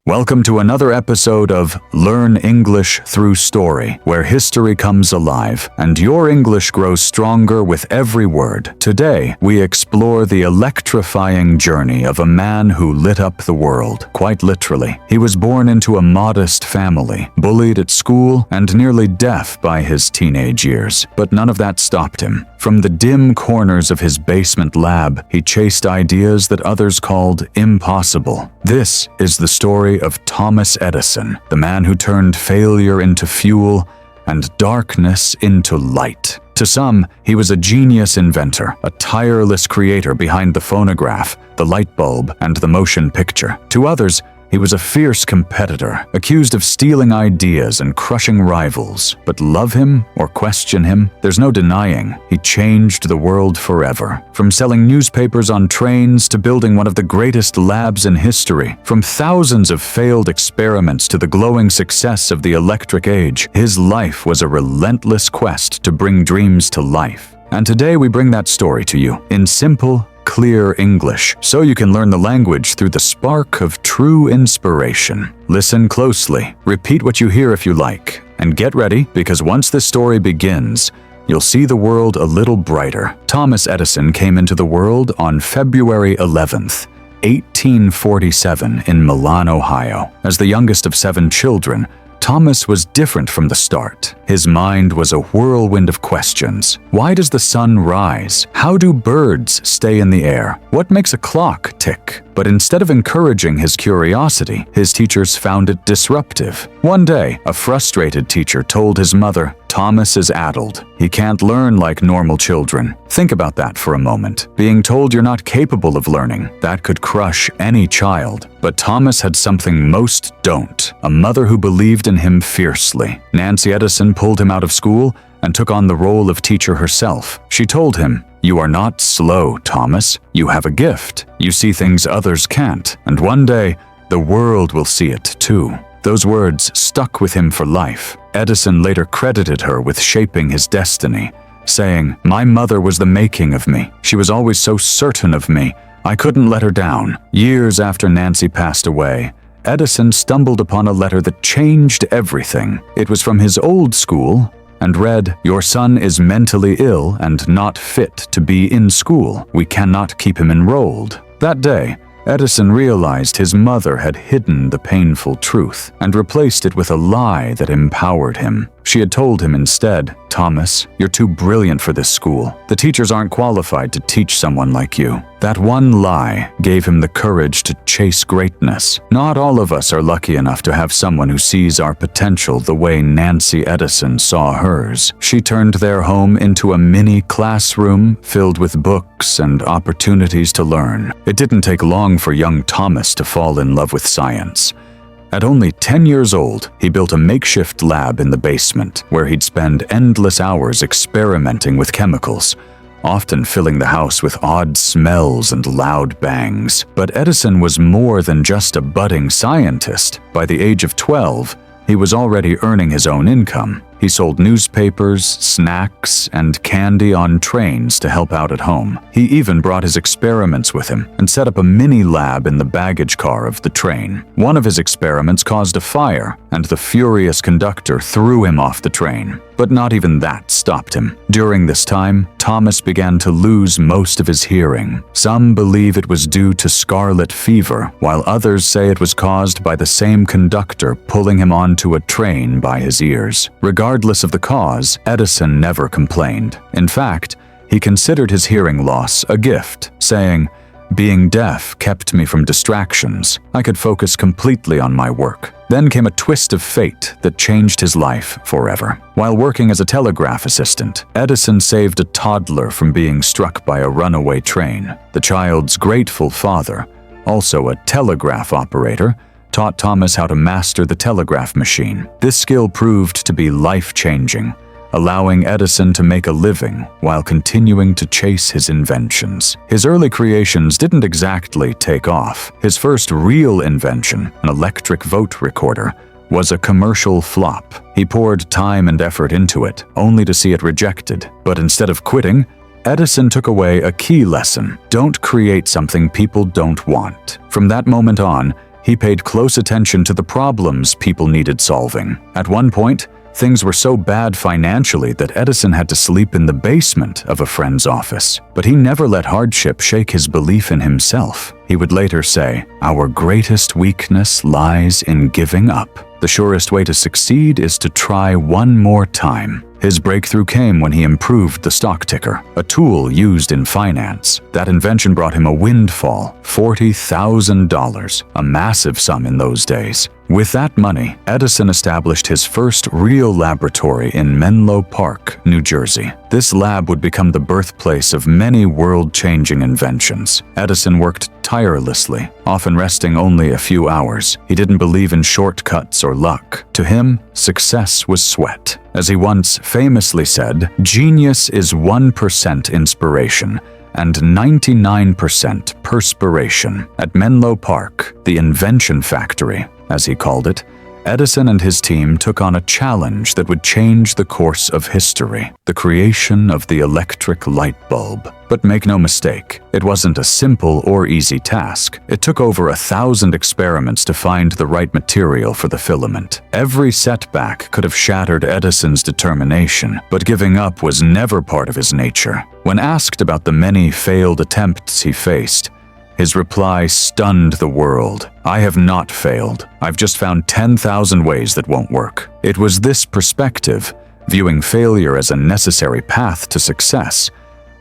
Welcome to another episode of Learn English Through Story, where history comes alive and your English grows stronger with every word. Today, we explore the electrifying journey of a man who lit up the world, quite literally. He was born into a modest family, bullied at school, and nearly deaf by his teenage years. But none of that stopped him. From the dim corners of his basement lab, he chased ideas that others called impossible. This is the story of Thomas Edison, the man who turned failure into fuel and darkness into light. To some, he was a genius inventor, a tireless creator behind the phonograph, the light bulb, and the motion picture. To others, he was a fierce competitor, accused of stealing ideas and crushing rivals. But love him or question him, there's no denying he changed the world forever. From selling newspapers on trains to building one of the greatest labs in history, from thousands of failed experiments to the glowing success of the electric age, his life was a relentless quest to bring dreams to life. And today we bring that story to you in simple, clear English, so you can learn the language through the spark of true inspiration. Listen closely, repeat what you hear if you like, and get ready, because once this story begins, you'll see the world a little brighter. Thomas Edison came into the world on February 11th, 1847 in Milan, Ohio. As the youngest of 7 children, Thomas was different from the start. His mind was a whirlwind of questions. Why does the sun rise? How do birds stay in the air? What makes a clock tick? But instead of encouraging his curiosity, his teachers found it disruptive. One day, a frustrated teacher told his mother, "Thomas is addled. He can't learn like normal children." Think about that for a moment. Being told you're not capable of learning, that could crush any child. But Thomas had something most don't, a mother who believed in him fiercely. Nancy Edison pulled him out of school and took on the role of teacher herself. She told him, "You are not slow, Thomas. You have a gift. You see things others can't, and one day, the world will see it too." Those words stuck with him for life. Edison later credited her with shaping his destiny, saying, "My mother was the making of me. She was always so certain of me. I couldn't let her down." Years after Nancy passed away, Edison stumbled upon a letter that changed everything. It was from his old school and read, "Your son is mentally ill and not fit to be in school. We cannot keep him enrolled." That day, Edison realized his mother had hidden the painful truth and replaced it with a lie that empowered him. She had told him instead, "Thomas, you're too brilliant for this school. The teachers aren't qualified to teach someone like you." That one lie gave him the courage to chase greatness. Not all of us are lucky enough to have someone who sees our potential the way Nancy Edison saw hers. She turned their home into a mini classroom filled with books and opportunities to learn. It didn't take long for young Thomas to fall in love with science. At only 10 years old, he built a makeshift lab in the basement where he'd spend endless hours experimenting with chemicals, often filling the house with odd smells and loud bangs. But Edison was more than just a budding scientist. By the age of 12, he was already earning his own income. He sold newspapers, snacks, and candy on trains to help out at home. He even brought his experiments with him and set up a mini lab in the baggage car of the train. One of his experiments caused a fire, and the furious conductor threw him off the train. But not even that stopped him. During this time, Thomas began to lose most of his hearing. Some believe it was due to scarlet fever, while others say it was caused by the same conductor pulling him onto a train by his ears. Regardless of the cause, Edison never complained. In fact, he considered his hearing loss a gift, saying, "Being deaf kept me from distractions. I could focus completely on my work." Then came a twist of fate that changed his life forever. While working as a telegraph assistant, Edison saved a toddler from being struck by a runaway train. The child's grateful father, also a telegraph operator, taught Thomas how to master the telegraph machine. This skill proved to be life-changing, allowing Edison to make a living while continuing to chase his inventions. His early creations didn't exactly take off. His first real invention, an electric vote recorder, was a commercial flop. He poured time and effort into it, only to see it rejected. But instead of quitting, Edison took away a key lesson: don't create something people don't want. From that moment on, He paid close attention to the problems people needed solving. At one point, things were so bad financially that Edison had to sleep in the basement of a friend's office. But he never let hardship shake his belief in himself. He would later say, "Our greatest weakness lies in giving up. The surest way to succeed is to try one more time." His breakthrough came when he improved the stock ticker, a tool used in finance. That invention brought him a windfall, $40,000, a massive sum in those days. With that money, Edison established his first real laboratory in Menlo Park, New Jersey. This lab would become the birthplace of many world-changing inventions. Edison worked tirelessly, often resting only a few hours. He didn't believe in shortcuts or luck. To him, success was sweat. As he once famously said, "Genius is 1% inspiration and 99% perspiration." At Menlo Park, the invention factory, as he called it, Edison and his team took on a challenge that would change the course of history: the creation of the electric light bulb. But make no mistake, it wasn't a simple or easy task. It took over 1,000 experiments to find the right material for the filament. Every setback could have shattered Edison's determination, but giving up was never part of his nature. When asked about the many failed attempts he faced, his reply stunned the world. "I have not failed. I've just found 10,000 ways that won't work." It was this perspective, viewing failure as a necessary path to success,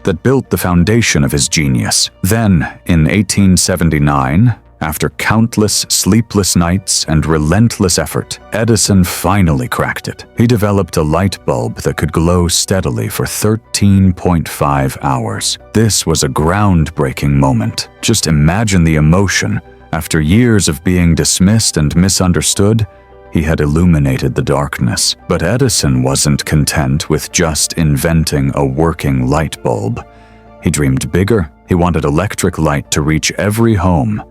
that built the foundation of his genius. Then, in 1879, after countless sleepless nights and relentless effort, Edison finally cracked it. He developed a light bulb that could glow steadily for 13.5 hours. This was a groundbreaking moment. Just imagine the emotion. After years of being dismissed and misunderstood, he had illuminated the darkness. But Edison wasn't content with just inventing a working light bulb. He dreamed bigger. He wanted electric light to reach every home,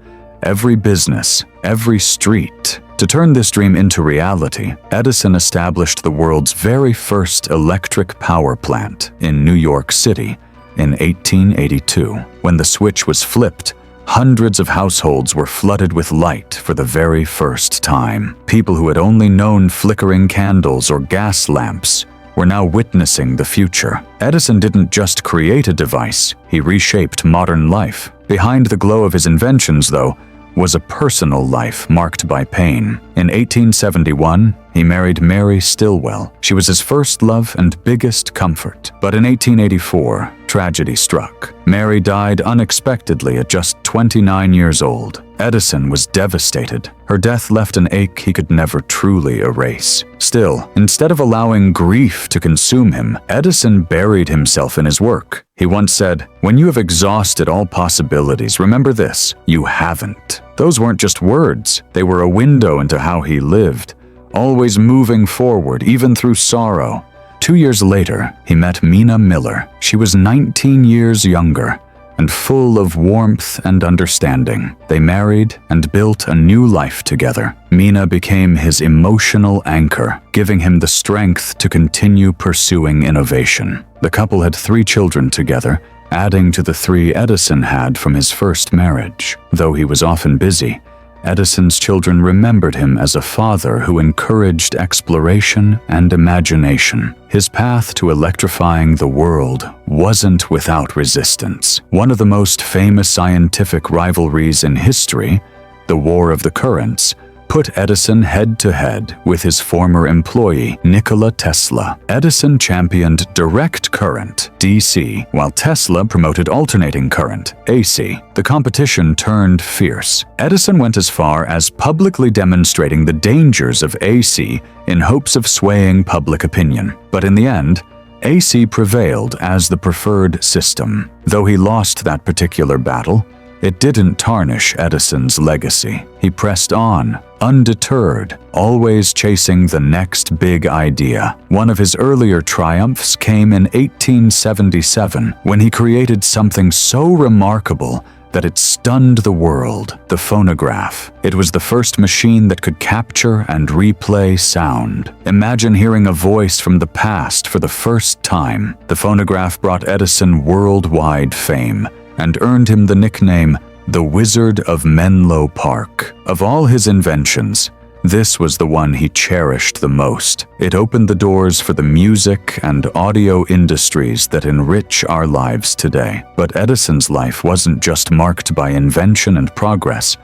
every business, every street. To turn this dream into reality, Edison established the world's very first electric power plant in New York City in 1882. When the switch was flipped, hundreds of households were flooded with light for the very first time. People who had only known flickering candles or gas lamps were now witnessing the future. Edison didn't just create a device, he reshaped modern life. Behind the glow of his inventions, though, was a personal life marked by pain. In 1871, he married Mary Stilwell. She was his first love and biggest comfort. But in 1884, tragedy struck. Mary died unexpectedly at just 29 years old. Edison was devastated. Her death left an ache he could never truly erase. Still, instead of allowing grief to consume him, Edison buried himself in his work. He once said, "When you have exhausted all possibilities, remember this: you haven't." Those weren't just words. They were a window into how he lived, always moving forward, even through sorrow. 2 years later, he met Mina Miller. She was 19 years younger and full of warmth and understanding. They married and built a new life together. Mina became his emotional anchor, giving him the strength to continue pursuing innovation. The couple had 3 children together, adding to the 3 Edison had from his first marriage. Though he was often busy, Edison's children remembered him as a father who encouraged exploration and imagination. His path to electrifying the world wasn't without resistance. One of the most famous scientific rivalries in history, the War of the Currents, put Edison head-to-head with his former employee, Nikola Tesla. Edison championed direct current, DC, while Tesla promoted alternating current, AC. The competition turned fierce. Edison went as far as publicly demonstrating the dangers of AC in hopes of swaying public opinion. But in the end, AC prevailed as the preferred system. Though he lost that particular battle, it didn't tarnish Edison's legacy. He pressed on, undeterred, always chasing the next big idea. One of his earlier triumphs came in 1877, when he created something so remarkable that it stunned the world: the phonograph. It was the first machine that could capture and replay sound. Imagine hearing a voice from the past for the first time. The phonograph brought Edison worldwide fame and earned him the nickname the Wizard of Menlo Park. Of all his inventions, this was the one he cherished the most. It opened the doors for the music and audio industries that enrich our lives today. But Edison's life wasn't just marked by invention and progress.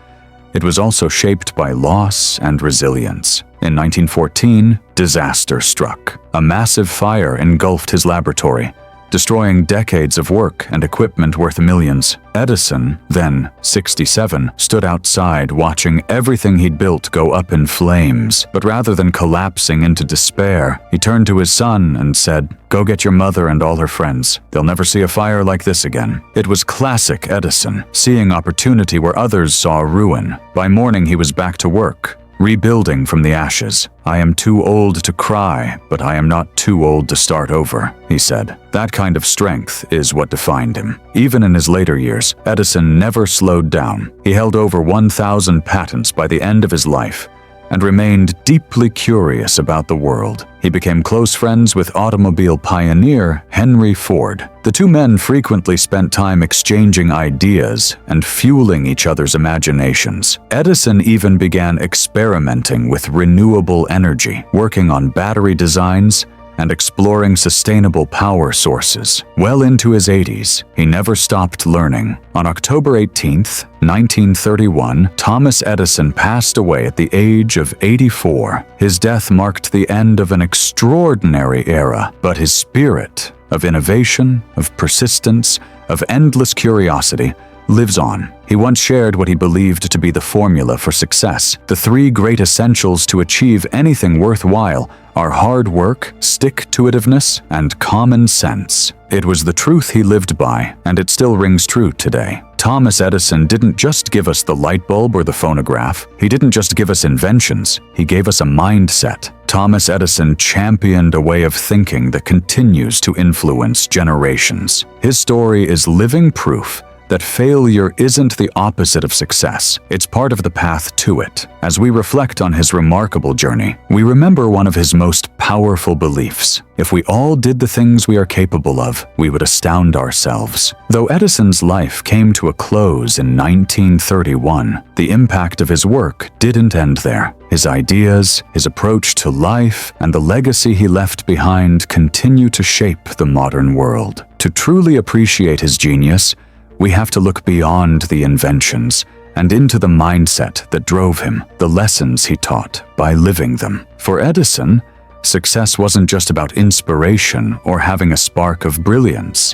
It was also shaped by loss and resilience. In 1914, disaster struck. A massive fire engulfed his laboratory, destroying decades of work and equipment worth millions. Edison, then 67, stood outside watching everything he'd built go up in flames. But rather than collapsing into despair, he turned to his son and said, "Go get your mother and all her friends. They'll never see a fire like this again." It was classic Edison, seeing opportunity where others saw ruin. By morning, he was back to work, rebuilding from the ashes. "I am too old to cry, but I am not too old to start over," he said. That kind of strength is what defined him. Even in his later years, Edison never slowed down. He held over 1,000 patents by the end of his life and remained deeply curious about the world. He became close friends with automobile pioneer Henry Ford. The two men frequently spent time exchanging ideas and fueling each other's imaginations. Edison even began experimenting with renewable energy, working on battery designs and exploring sustainable power sources. Well into his 80s, he never stopped learning. On October 18, 1931, Thomas Edison passed away at the age of 84. His death marked the end of an extraordinary era, but his spirit of innovation, of persistence, of endless curiosity lives on. He once shared what he believed to be the formula for success. The three great essentials to achieve anything worthwhile are hard work, stick-to-itiveness, and common sense. It was the truth he lived by, and it still rings true today. Thomas Edison didn't just give us the light bulb or the phonograph. He didn't just give us inventions. He gave us a mindset. Thomas Edison championed a way of thinking that continues to influence generations. His story is living proof that failure isn't the opposite of success. It's part of the path to it. As we reflect on his remarkable journey, we remember one of his most powerful beliefs. If we all did the things we are capable of, we would astound ourselves. Though Edison's life came to a close in 1931, the impact of his work didn't end there. His ideas, his approach to life, and the legacy he left behind continue to shape the modern world. To truly appreciate his genius, we have to look beyond the inventions and into the mindset that drove him, the lessons he taught by living them. For Edison, success wasn't just about inspiration or having a spark of brilliance.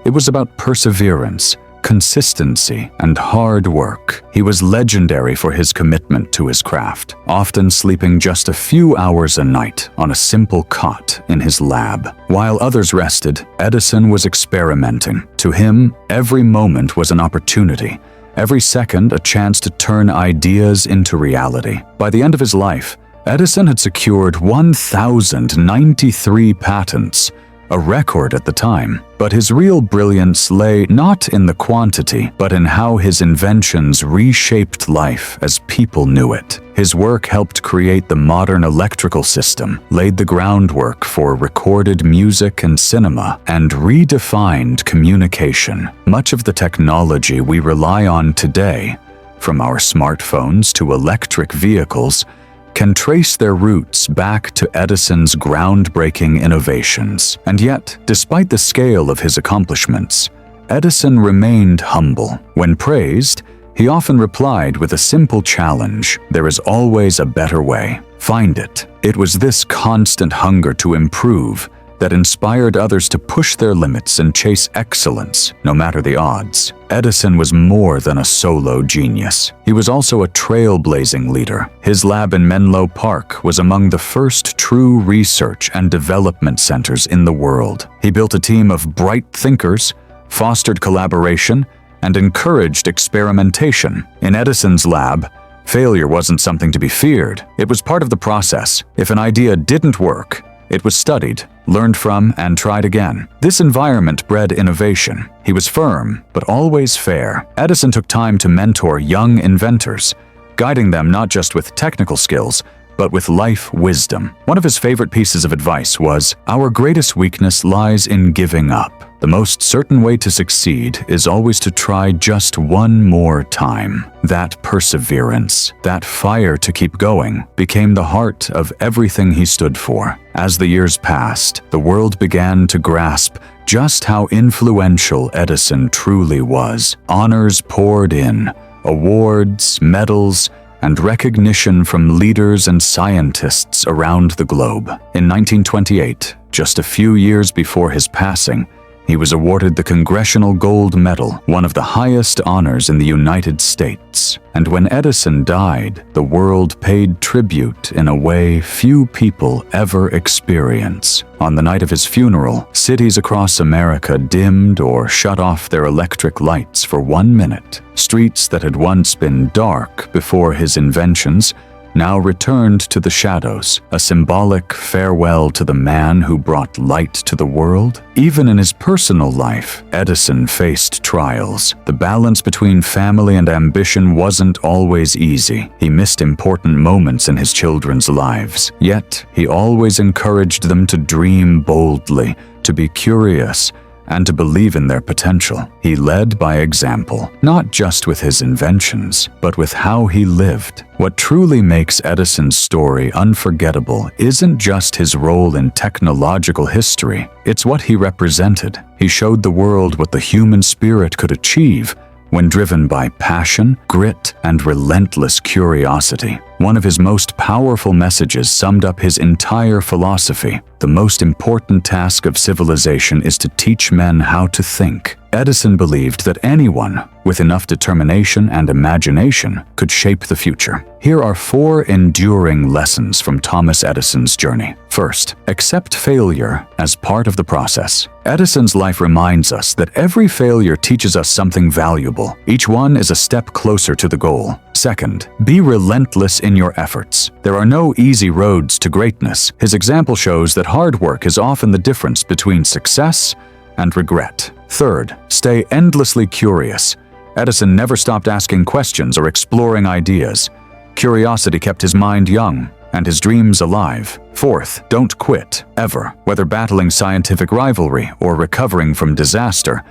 It was about perseverance, consistency, and hard work. He was legendary for his commitment to his craft, often sleeping just a few hours a night on a simple cot in his lab. While others rested, Edison was experimenting. To him, every moment was an opportunity, every second a chance to turn ideas into reality. By the end of his life, Edison had secured 1,093 patents, a record at the time. But his real brilliance lay not in the quantity, but in how his inventions reshaped life as people knew it. His work helped create the modern electrical system, laid the groundwork for recorded music and cinema, and redefined communication. Much of the technology we rely on today, from our smartphones to electric vehicles, can trace their roots back to Edison's groundbreaking innovations. And yet, despite the scale of his accomplishments, Edison remained humble. When praised, he often replied with a simple challenge: there is always a better way. Find it. It was this constant hunger to improve that inspired others to push their limits and chase excellence, no matter the odds. Edison was more than a solo genius. He was also a trailblazing leader. His lab in Menlo Park was among the first true research and development centers in the world. He built a team of bright thinkers, fostered collaboration, and encouraged experimentation. In Edison's lab, failure wasn't something to be feared. It was part of the process. If an idea didn't work, it was studied, learned from, and tried again. This environment bred innovation. He was firm, but always fair. Edison took time to mentor young inventors, guiding them not just with technical skills, but with life wisdom. One of his favorite pieces of advice was, "Our greatest weakness lies in giving up." The most certain way to succeed is always to try just one more time. That perseverance, that fire to keep going, became the heart of everything he stood for. As the years passed, the world began to grasp just how influential Edison truly was. Honors poured in, awards, medals, and recognition from leaders and scientists around the globe. In 1928, just a few years before his passing, he was awarded the Congressional Gold Medal, one of the highest honors in the United States. And when Edison died, the world paid tribute in a way few people ever experience. On the night of his funeral, cities across America dimmed or shut off their electric lights for 1 minute. Streets that had once been dark before his inventions now returned to the shadows, a symbolic farewell to the man who brought light to the world. Even in his personal life, Edison faced trials. The balance between family and ambition wasn't always easy. He missed important moments in his children's lives. Yet, he always encouraged them to dream boldly, to be curious, and to believe in their potential. He led by example, not just with his inventions, but with how he lived. What truly makes Edison's story unforgettable isn't just his role in technological history, it's what he represented. He showed the world what the human spirit could achieve when driven by passion, grit, and relentless curiosity. One of his most powerful messages summed up his entire philosophy. The most important task of civilization is to teach men how to think. Edison believed that anyone with enough determination and imagination could shape the future. Here are 4 enduring lessons from Thomas Edison's journey. First, accept failure as part of the process. Edison's life reminds us that every failure teaches us something valuable. Each one is a step closer to the goal. Second, be relentless in your efforts. There are no easy roads to greatness. His example shows that hard work is often the difference between success and regret. Third, stay endlessly curious. Edison never stopped asking questions or exploring ideas. Curiosity kept his mind young and his dreams alive. Fourth, don't quit, ever. Whether battling scientific rivalry or recovering from disaster,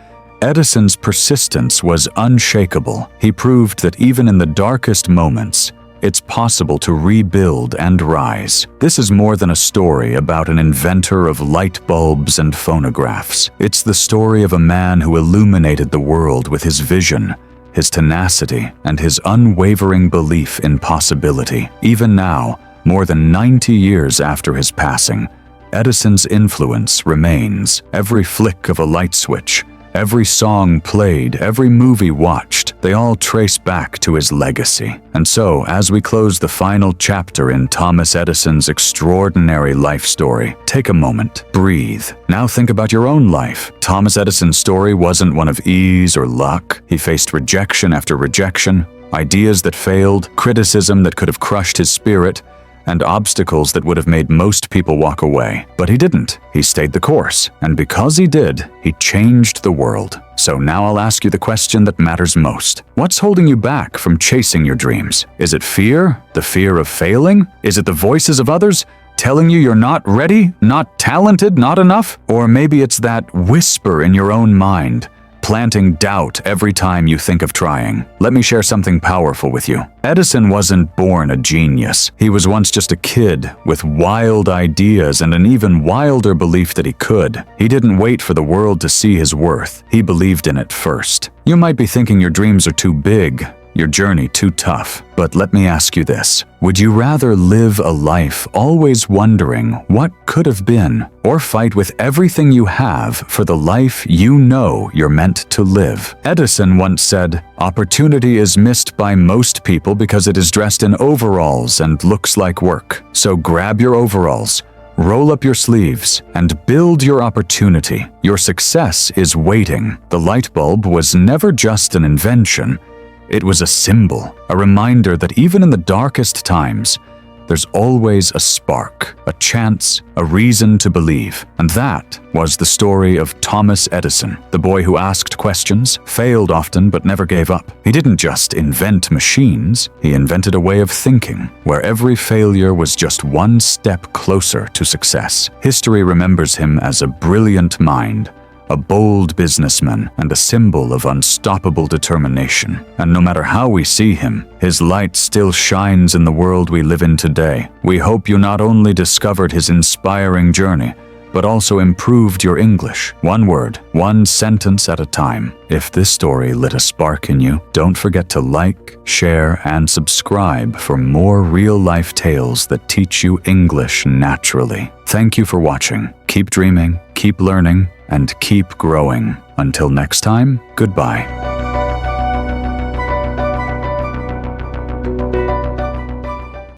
Edison's persistence was unshakable. He proved that even in the darkest moments, it's possible to rebuild and rise. This is more than a story about an inventor of light bulbs and phonographs. It's the story of a man who illuminated the world with his vision, his tenacity, and his unwavering belief in possibility. Even now, more than 90 years after his passing, Edison's influence remains. Every flick of a light switch, every song played, every movie watched, they all trace back to his legacy. And so, as we close the final chapter in Thomas Edison's extraordinary life story, take a moment, breathe. Now think about your own life. Thomas Edison's story wasn't one of ease or luck. He faced rejection after rejection, ideas that failed, criticism that could have crushed his spirit, and obstacles that would have made most people walk away. But he didn't. He stayed the course. And because he did, he changed the world. So now I'll ask you the question that matters most. What's holding you back from chasing your dreams? Is it fear? The fear of failing? Is it the voices of others telling you you're not ready, not talented, not enough? Or maybe it's that whisper in your own mind, planting doubt every time you think of trying. Let me share something powerful with you. Edison wasn't born a genius. He was once just a kid with wild ideas and an even wilder belief that he could. He didn't wait for the world to see his worth. He believed in it first. You might be thinking your dreams are too big, your journey too tough. But let me ask you this. Would you rather live a life always wondering what could have been, or fight with everything you have for the life you know you're meant to live? Edison once said, "Opportunity is missed by most people because it is dressed in overalls and looks like work. So grab your overalls, roll up your sleeves, and build your opportunity. Your success is waiting." The light bulb was never just an invention. It was a symbol, a reminder that even in the darkest times, there's always a spark, a chance, a reason to believe. And that was the story of Thomas Edison, the boy who asked questions, failed often but never gave up. He didn't just invent machines, he invented a way of thinking, where every failure was just one step closer to success. History remembers him as a brilliant mind, a bold businessman, and a symbol of unstoppable determination. And no matter how we see him, his light still shines in the world we live in today. We hope you not only discovered his inspiring journey, but also improved your English, one word, one sentence at a time. If this story lit a spark in you, don't forget to like, share, and subscribe for more real-life tales that teach you English naturally. Thank you for watching. Keep dreaming, keep learning, and keep growing. Until next time, goodbye.